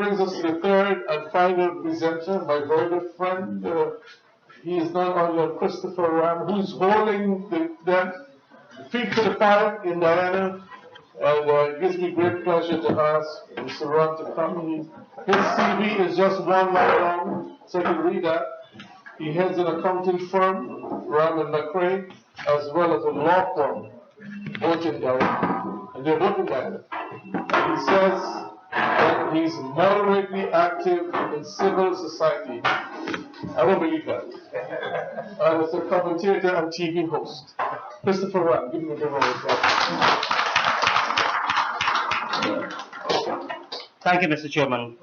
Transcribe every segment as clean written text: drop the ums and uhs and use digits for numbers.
brings us to the third and final presenter, my very good friend. He is none other than Christopher Ram, who's holding the feet to the fire in Guyana. And it gives me great pleasure to ask Mr. Ram to come. His CV is just one line long, so you can read that. He heads an accounting firm, Ram and McRae, as well as a law firm, both in Guyana. And they're both in Guyana. He says that he's moderately active in civil society. I don't believe that. And as a commentator and TV host. Christopher Ram, give me a big round of applause. Thank you, Mr. Chairman.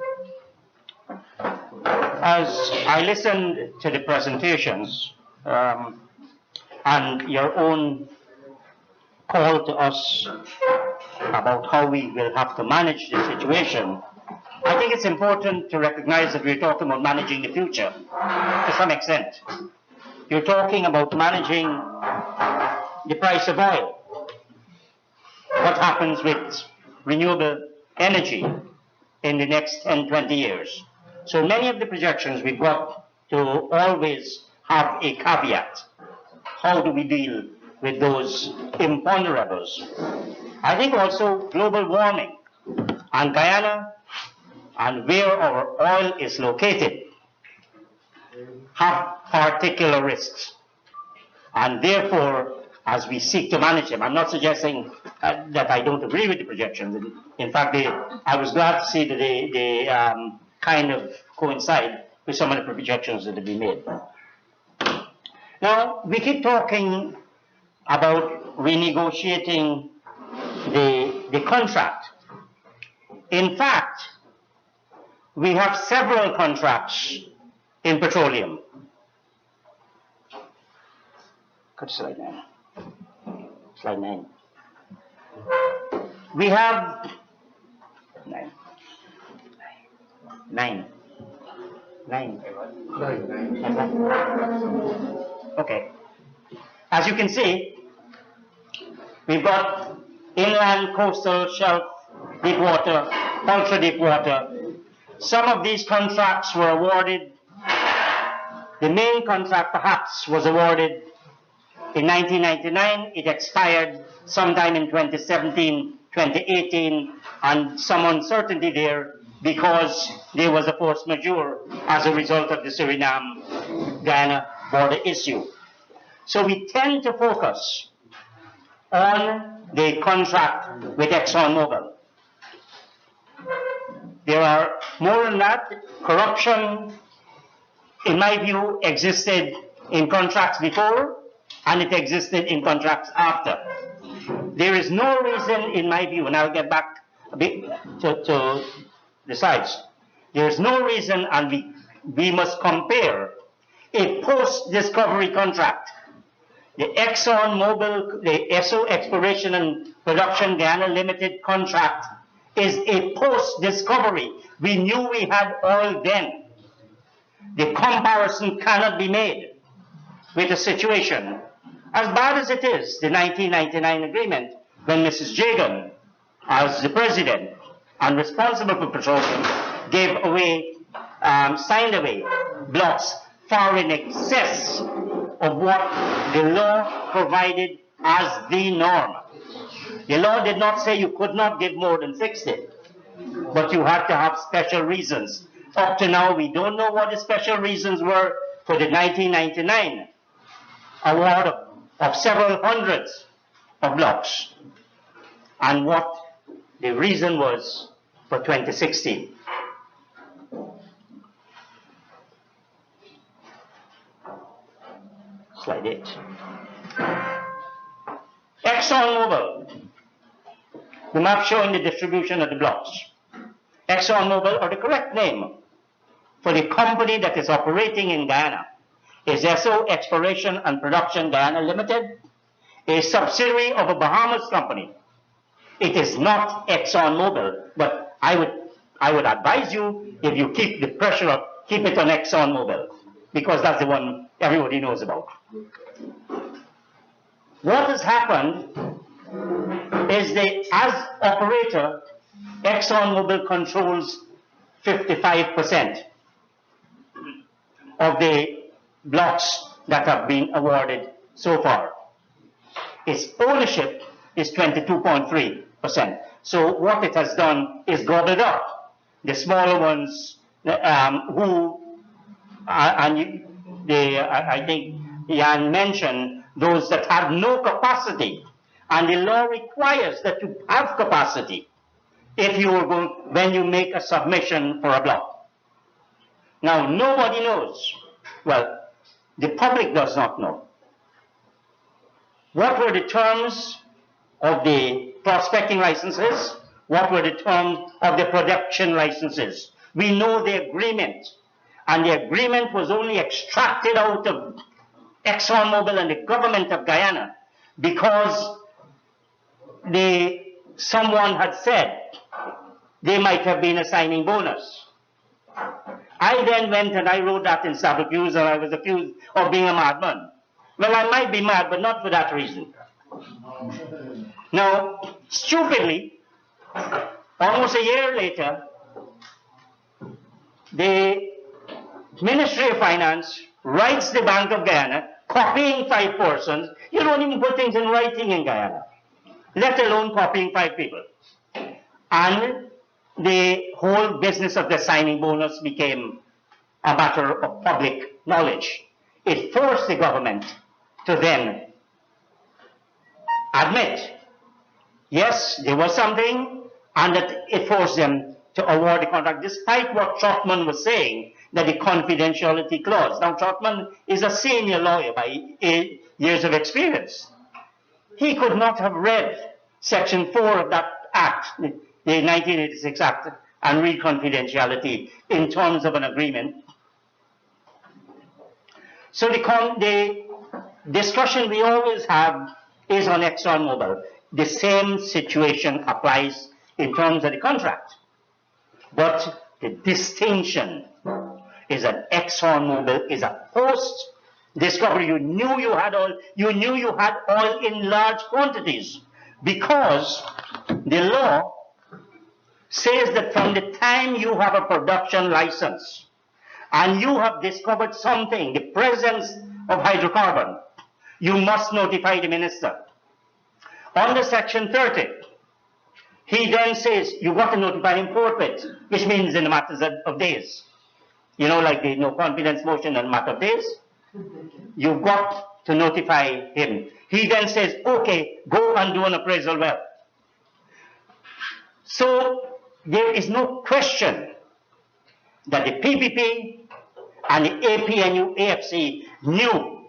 As I listened to the presentations and your own call to us about how we will have to manage the situation, I think it's important to recognize that we're talking about managing the future to some extent. You're talking about managing the price of oil. What happens with renewable energy in the next 10, 20 years? So many of the projections we've got to always have a caveat. How do we deal with those imponderables? I think also global warming and Guyana and where our oil is located have particular risks. And therefore, as we seek to manage them, I'm not suggesting that I don't agree with the projections. In fact, I was glad to see that they kind of coincide with some of the projections that have been made. Now, we keep talking about renegotiating the contract. In fact, we have several contracts in petroleum. Go to slide 9. Slide 9. We have 9. 9. 9. 9. Okay. As you can see, we've got inland, coastal, shelf, deep water, ultra deep water. Some of these contracts were awarded. The main contract perhaps was awarded in 1999. It expired sometime in 2017, 2018, and some uncertainty there because there was a force majeure as a result of the Suriname-Guyana border issue. So we tend to focus on the contract with ExxonMobil. There are more than that. Corruption, in my view, existed in contracts before, and it existed in contracts after. There is no reason, in my view, and I'll get back a bit to the sides. There is no reason, and we must compare a post-discovery contract. The ExxonMobil, the Esso Exploration and Production Guyana Limited contract is a post-discovery. We knew we had oil then. The comparison cannot be made with a situation as bad as it is, the 1999 agreement, when Mrs. Jagan, as the president and responsible for petroleum, signed away blocks far in excess of what the law provided as the norm. The law did not say you could not give more than 60, but you had to have special reasons. Up to now, we don't know what the special reasons were for the 1999 award of several hundreds of blocks, and what the reason was for 2016. Slide 8. ExxonMobil. The map showing the distribution of the blocks. ExxonMobil, or the correct name for the company that is operating in Guyana, is Esso Exploration and Production Guyana Limited, a subsidiary of a Bahamas company. It is not ExxonMobil, but I would advise you, if you keep the pressure up, keep it on ExxonMobil, because that's the one everybody knows about. What has happened is that as operator, ExxonMobil controls 55% of the blocks that have been awarded so far. Its ownership is 22.3%. So what it has done is gobbled up the smaller ones I think Jan mentioned those that have no capacity, and the law requires that you have capacity if you are going, when you make a submission for a block. Now, nobody knows. Well, the public does not know. What were the terms of the prospecting licenses? What were the terms of the production licenses? We know the agreement, and the agreement was only extracted out of ExxonMobil and the government of Guyana because someone had said they might have been a signing bonus. I then went and I wrote that in Sabacuse, and I was accused of being a madman. Well, I might be mad, but not for that reason. Now, stupidly, almost a year later, the Ministry of Finance writes the Bank of Guyana, copying 5 persons. You don't even put things in writing in Guyana, let alone copying 5 people. And the whole business of the signing bonus became a matter of public knowledge. It forced the government to then admit, yes, there was something, and that it forced them to award the contract, despite what Trotman was saying, that the confidentiality clause. Now, Trotman is a senior lawyer by 8 years of experience. He could not have read Section 4 of that Act, the 1986 Act, and read confidentiality in terms of an agreement. So the discussion we always have is on ExxonMobil. The same situation applies in terms of the contract. But the distinction is that ExxonMobil is a post-discovery. You knew you had oil in large quantities, because the law says that from the time you have a production license and you have discovered something, the presence of hydrocarbon, you must notify the minister. Under Section 30, he then says you've got to notify him forthwith, which means in a matter of days. You know, like the no confidence motion in a matter of days. You've got to notify him. He then says, okay, go and do an appraisal well. So there is no question that the PPP and the APNU AFC knew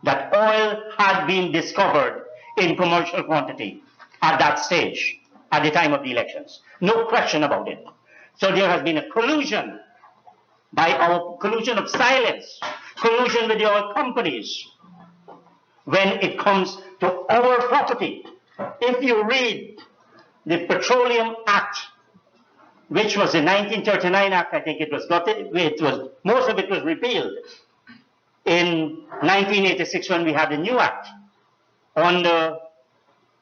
that oil had been discovered in commercial quantity at that stage, at the time of the elections. No question about it. So there has been a collusion, by our collusion of silence, collusion with the oil companies when it comes to our property. If you read the Petroleum Act, which was the 1939 Act, I think most of it was repealed in 1986 when we had the new Act under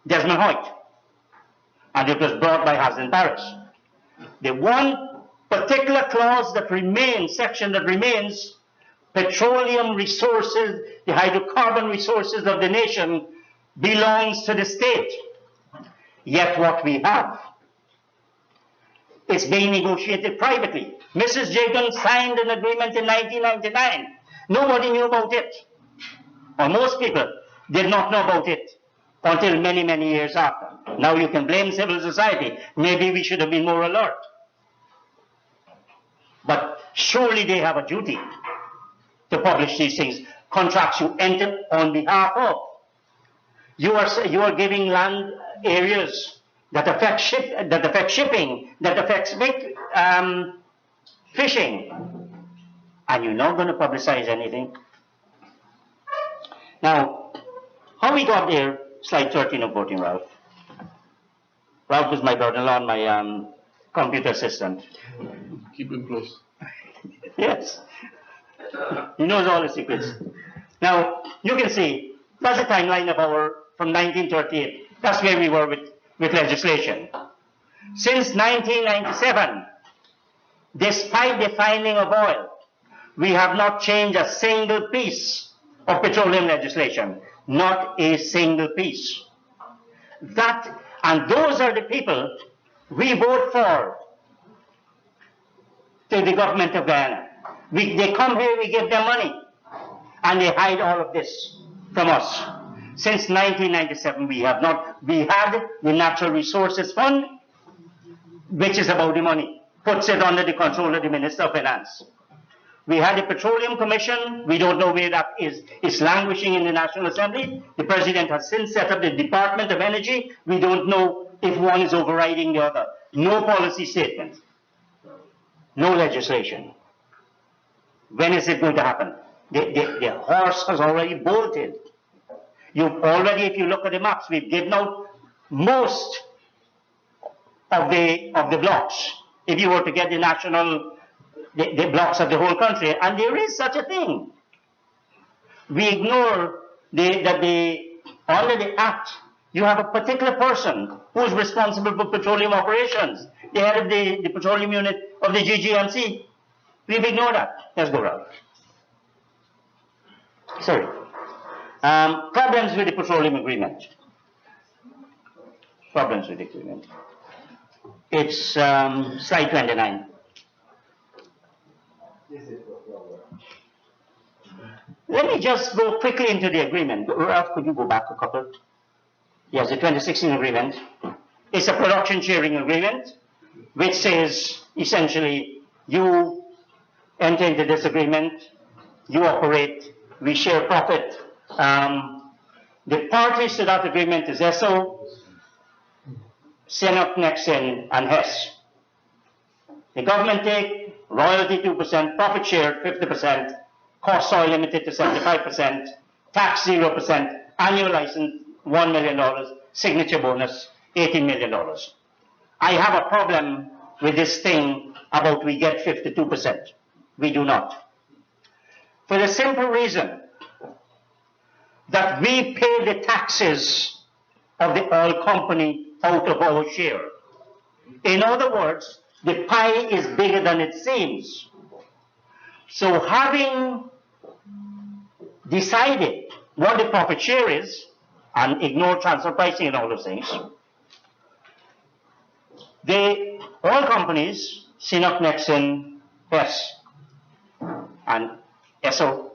Desmond Hoyt, and it was brought by Hassan Paris. The one particular clause that remains, section that remains, petroleum resources, the hydrocarbon resources of the nation belongs to the state. Yet what we have is being negotiated privately. Mrs. Jagan signed an agreement in 1999. Nobody knew about it, or most people did not know about it until many, many years after. Now you can blame civil society. Maybe we should have been more alert. But surely they have a duty to publish these things, contracts you enter on behalf of. You are giving land areas that affect shipping, that affects fishing, and you're not going to publicize anything. Now, how we got there, slide 13 of 14, Ralph. Ralph is my brother-in-law and my computer assistant. Keep him close. Yes. He knows all the secrets. Now, you can see, that's the timeline of from 1938. That's where we were with legislation. Since 1997, Despite the finding of oil, we have not changed a single piece of petroleum legislation, not a single piece. And those are the people we vote for to the government of Guyana. They come here, we give them money, and they hide all of this from us. Since 1997, we had the Natural Resources Fund, which is about the money, puts it under the control of the Minister of Finance. We had the Petroleum Commission. We don't know where that is. It's languishing in the National Assembly. The President has since set up the Department of Energy. We don't know if one is overriding the other. No policy statement. No legislation. When is it going to happen? The horse has already bolted. If you look at the maps, we've given out most of the blocks. If you were to get the blocks of the whole country, and there is such a thing. We ignore under the Act, you have a particular person who is responsible for petroleum operations, the head of the petroleum unit of the GGMC. We've ignored that. Let's go around. Sorry. Problems with the petroleum agreement. Problems with the agreement. It's slide 29. Let me just go quickly into the agreement. Ralph, could you go back a couple? Yes, the 2016 agreement. It's a production sharing agreement, which says essentially you enter into this agreement, you operate, we share profit. The parties to that agreement is ESSO, Sinop, Nexen, and HES. The government take royalty 2%, profit share 50%, costs are limited to 75%, tax 0%, annual license $1 million, signature bonus $18 million. I have a problem with this thing about we get 52%. We do not. For the simple reason that we pay the taxes of the oil company out of our share. In other words, the pie is bigger than it seems. So having decided what the profit share is, and ignore transfer pricing and all those things, the oil companies, Sinop, Nexen, HES, and ESSO,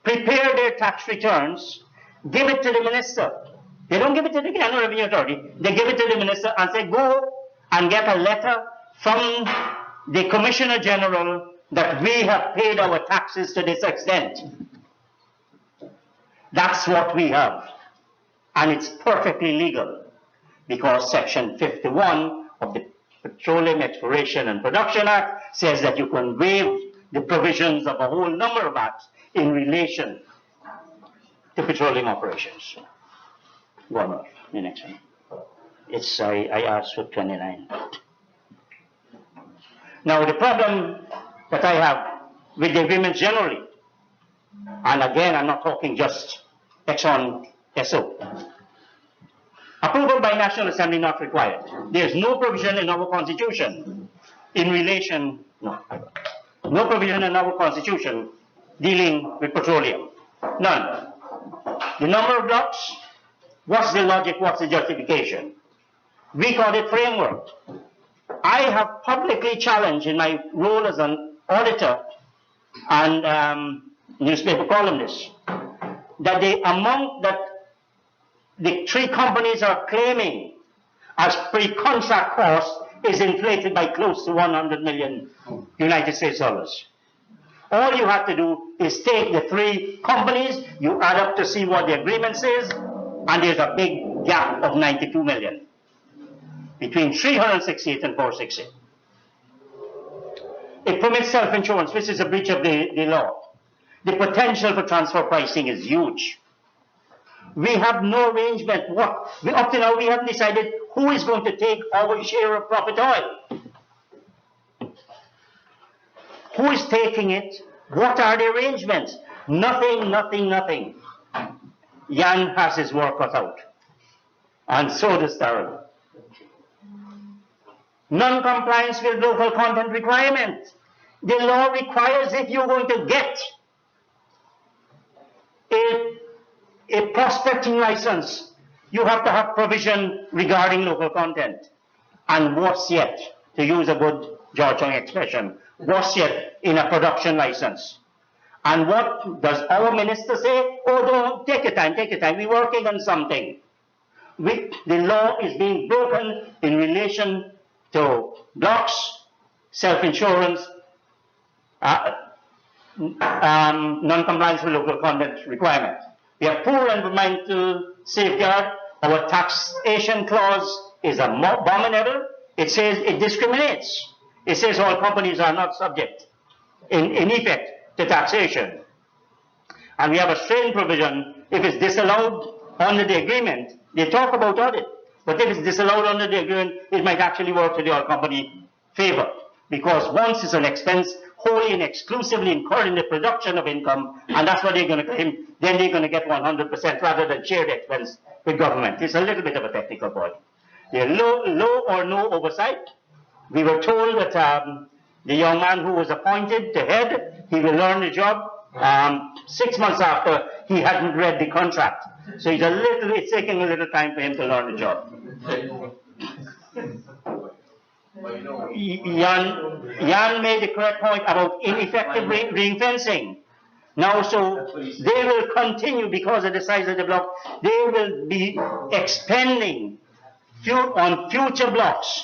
prepare their tax returns, give it to the minister. They don't give it to the Guyana Revenue Authority. They give it to the minister and say, go and get a letter from the Commissioner General that we have paid our taxes to this extent. That's what we have. And it's perfectly legal because Section 51 of the Petroleum Exploration and Production Act says that you can waive the provisions of a whole number of acts in relation to petroleum operations. Go on, the next one. I asked for 29. Now the problem that I have with the agreement generally, and again I'm not talking just Exxon SO, approval by National Assembly not required. There's no provision in our constitution in relation, no provision in our constitution dealing with petroleum. None. The number of blocks, what's the logic, what's the justification? We call it framework. I have publicly challenged in my role as an auditor and newspaper columnist that the amount that the three companies are claiming as pre-contract cost is inflated by close to 100 million United States dollars. All you have to do is take the three companies, you add up to see what the agreement says, and there's a big gap of 92 million between 368 and 460. It permits self-insurance, which is a breach of the law. The potential for transfer pricing is huge. We have no arrangement. Up to now, we haven't decided who is going to take our share of profit oil. Who is taking it? What are the arrangements? Nothing, nothing, nothing. Jan has his work cut out. And so does Darrell. Non-compliance with local content requirement. The law requires if you're going to get a prospecting license, you have to have provision regarding local content. And worse yet, to use a good Georgian expression, worse yet in a production license. And what does our minister say? Oh, don't take your time, we're working on something. The law is being broken in relation to blocks, self-insurance, non-compliance with local content requirement. We have poor environmental safeguard. Our taxation clause is abominable. It says it discriminates. It says all companies are not subject, in effect, to taxation. And we have a strange provision. If it's disallowed under the agreement, they talk about audit. But if it's disallowed under the agreement, it might actually work to the oil company favor. Because once it's an expense wholly and exclusively incurred in the production of income, and that's what they're going to claim, then they're going to get 100% rather than shared expense with government. It's a little bit of a technical point. There's low or no oversight. We were told that the young man who was appointed to head, he will learn the job 6 months after he hadn't read the contract. So it's taking a little time for him to learn the job. Jan made the correct point about ineffective ring fencing. Now, so they will continue because of the size of the block. They will be expending on future blocks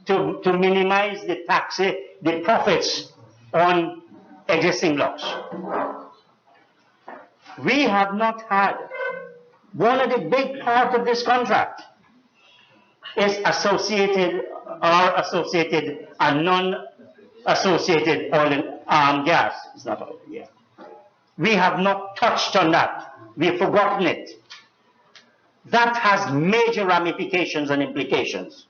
to minimize the profits on existing blocks. We have not had one of the big parts of this contract is associated and non-associated oil and gas. It's not oil, yeah. We have not touched on that. We've forgotten it. That has major ramifications and implications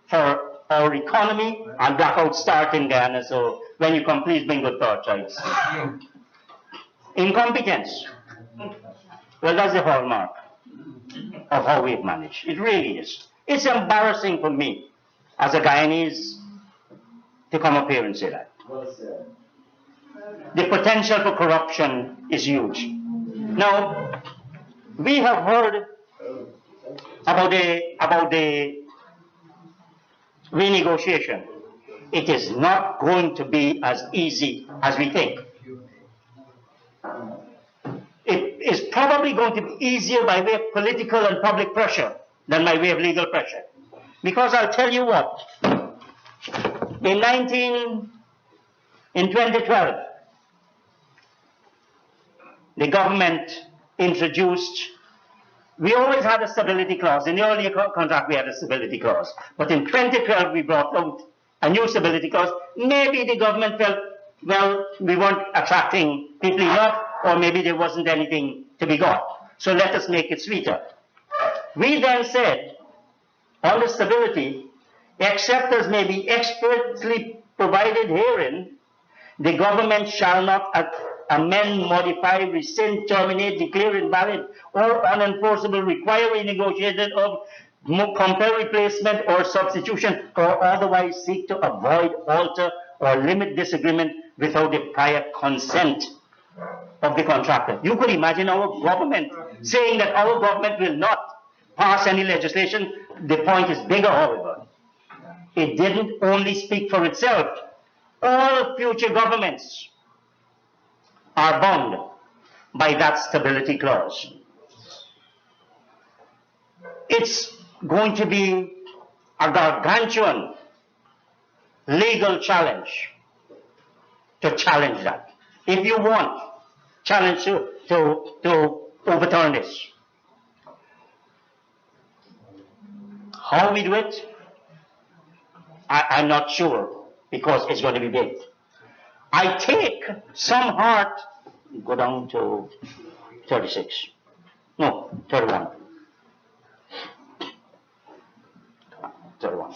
for our economy and blackout start in Guyana. So when you come, please bring good thoughts. Incompetence. Well, that's the hallmark of how we've managed. It really is. It's embarrassing for me as a Guyanese to come up here and say that. The potential for corruption is huge. Now, we have heard about the renegotiation. It is not going to be as easy as we think. It is probably going to be easier by way of political and public pressure than by way of legal pressure. Because I'll tell you what, in 2012, the government introduced, we always had a stability clause. In the earlier contract, we had a stability clause. But in 2012, we brought out a new stability clause. Maybe the government felt, well, we weren't attracting people enough, or maybe there wasn't anything to be got. So let us make it sweeter. We then said, on the stability, except as may be expressly provided herein, the government shall not amend, modify, rescind, terminate, declare invalid, or unenforceable, require renegotiated of, compel replacement or substitution, or otherwise seek to avoid, alter, or limit this agreement without the prior consent of the contractor. You could imagine our government saying that our government will not pass any legislation. The point is bigger, however. It didn't only speak for itself. All future governments are bound by that stability clause. It's going to be a gargantuan legal challenge to challenge that. If you want challenge to overturn this. How we do it, I'm not sure, because it's going to be big. I take some heart, go down to 36. No, 31. 31.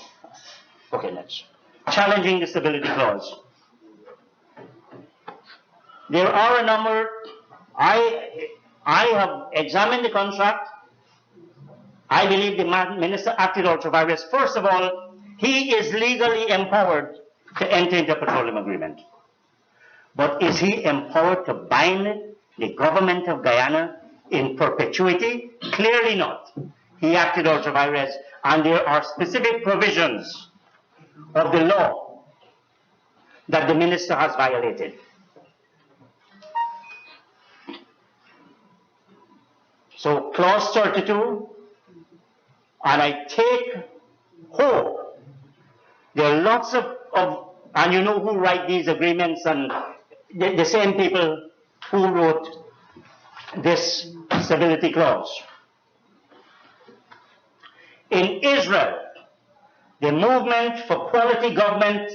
Okay, next. Challenging the stability clause. There are a number, I have examined the contract. I believe the minister acted ultra-virus. First of all, He is legally empowered to enter into a petroleum agreement. But is he empowered to bind the government of Guyana in perpetuity? Clearly not. He acted ultra vires, and there are specific provisions of the law that the minister has violated. So clause 32, and I take hope, there are lots of and you know who write these agreements, and the same people who wrote this stability clause. In Israel, the movement for quality government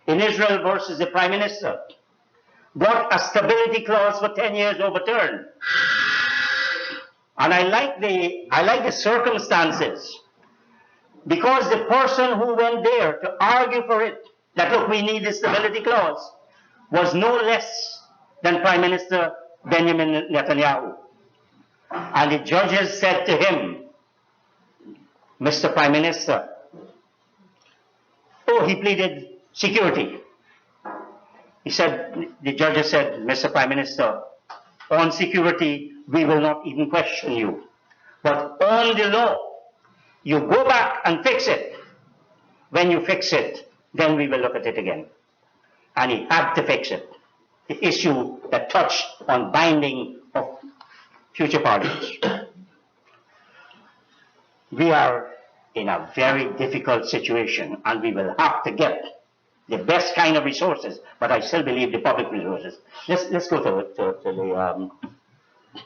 in Israel versus the Prime Minister brought a stability clause for 10 years overturned. And I like the circumstances, because the person who went there to argue for it, that look, we need the stability clause, was no less than Prime Minister Benjamin Netanyahu. And the judges said to him, Mr. Prime Minister, oh, he pleaded security. He said, the judges said, Mr. Prime Minister, on security, we will not even question you. But on the law, you go back and fix it. When you fix it, then we will look at it again. And he had to fix it. The issue that touched on binding of future parties. We are in a very difficult situation, and we will have to get the best kind of resources, but I still believe the public resources. Let's go to the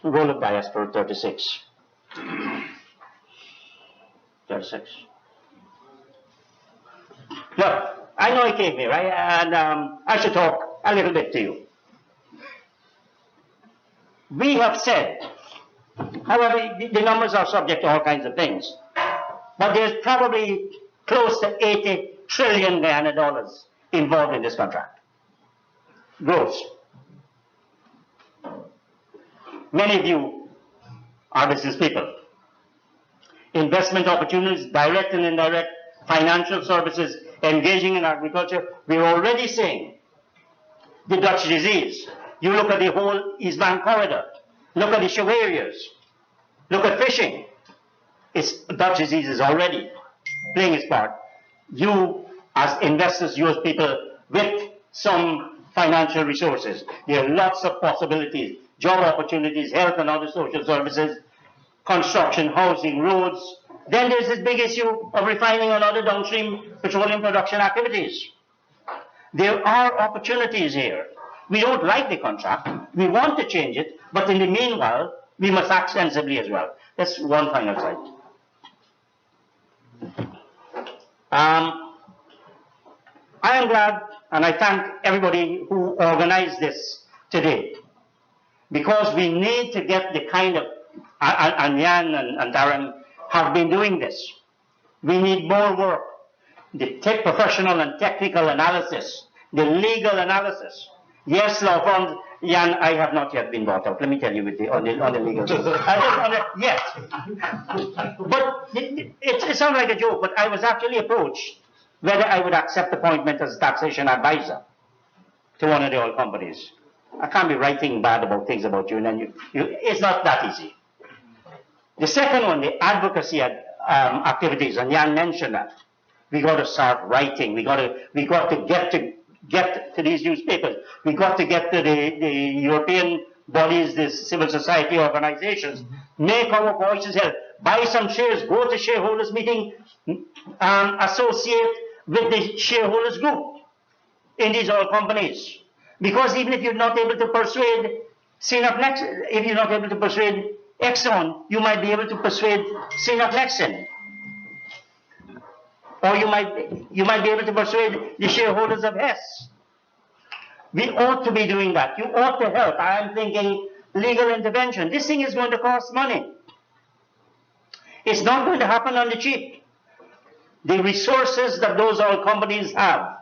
roll of dice for 36. 36. Look, I know I came here, right? And I should talk a little bit to you. We have said, however, the numbers are subject to all kinds of things, but there's probably close to 80 trillion Guyana dollars involved in this contract. Gross. Many of you are business people. Investment opportunities, direct and indirect, financial services, engaging in agriculture. We're already seeing the Dutch disease. You look at the whole East Bank corridor. Look at the show areas. Look at fishing. Dutch disease is already playing its part. You, as investors, you as people with some financial resources, there are lots of possibilities, job opportunities, health and other social services, construction, housing, roads. Then there's this big issue of refining and other downstream petroleum production activities. There are opportunities here. We don't like the contract. We want to change it, but in the meanwhile, we must act sensibly as well. That's one final slide. I am glad, and I thank everybody who organized this today, because we need to get the kind of, and Jan and Darren have been doing this. We need more work, the professional and technical analysis, the legal analysis. Yes, law firms, Jan, I have not yet been brought out. Let me tell you on the legal thing. Yes. But it sounds like a joke, but I was actually approached whether I would accept appointment as taxation advisor to one of the oil companies. I can't be writing bad about things about you, and then it's not that easy. The second one, the advocacy activities, and Jan mentioned that. We got to start writing. We got to get to these newspapers. We got to get to the European bodies, the civil society organizations. Make our voices heard. Buy some shares. Go to shareholders meeting. Associate with the shareholders group in these oil companies. Because even if you're not able to persuade if you're not able to persuade Exxon, you might be able to persuade Sinop Nexen. Or you might be able to persuade the shareholders of Hess. We ought to be doing that. You ought to help. I am thinking legal intervention. This thing is going to cost money. It's not going to happen on the cheap. The resources that those oil companies have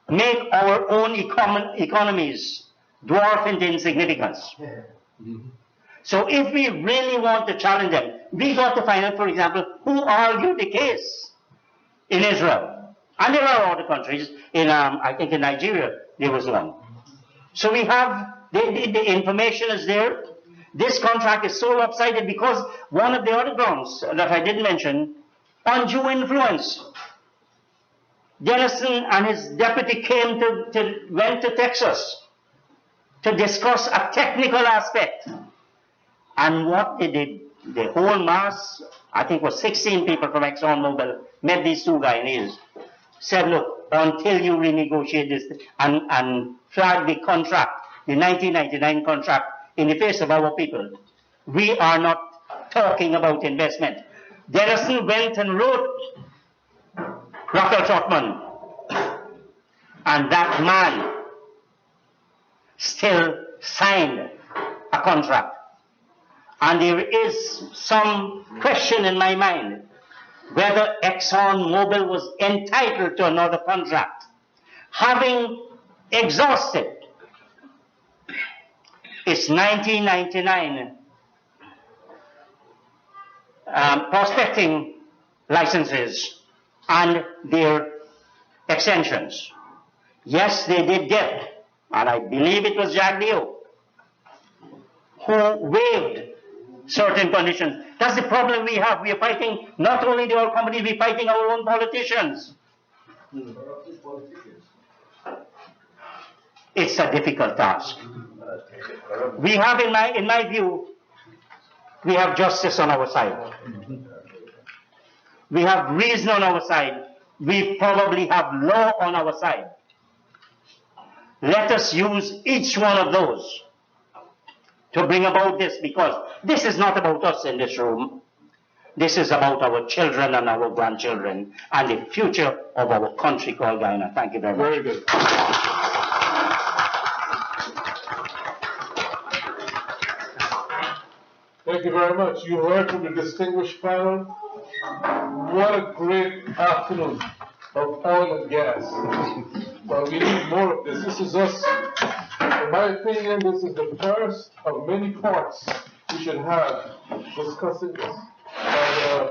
make our own economies dwarf into insignificance. Yeah. Mm-hmm. So if we really want to challenge them, we got to find out, for example, who argued the case in Israel. And there are other countries, I think in Nigeria, there was one. So we have, the information is there. This contract is so lopsided because one of the other grounds that I didn't mention, undue influence. Dennison and his deputy went to Texas to discuss a technical aspect. And what they did, the whole mass, I think it was 16 people from ExxonMobil, met these two Guyanese, said, look, until you renegotiate this and flag the contract, the 1999 contract, in the face of our people, we are not talking about investment. Dennison went and wrote Rockwell Trotman, and that man still signed a contract. And there is some question in my mind whether ExxonMobil was entitled to another contract, having exhausted its 1999 prospecting licenses and their extensions. Yes, they did get, and I believe it was Jaglio who waived certain conditions. That's the problem we have. We are fighting not only the oil companies, we're fighting our own politicians. It's a difficult task. We have, in my view, we have justice on our side. We have reason on our side. We probably have law on our side. Let us use each one of those to bring about this, because this is not about us in this room. This is about our children and our grandchildren and the future of our country called Guyana. Thank you very much. Very good. Thank you very much. You heard from the distinguished panel. What a great afternoon of oil and gas. But we need more of this. This is us. In my opinion, this is the first of many parts we should have discussing this. And,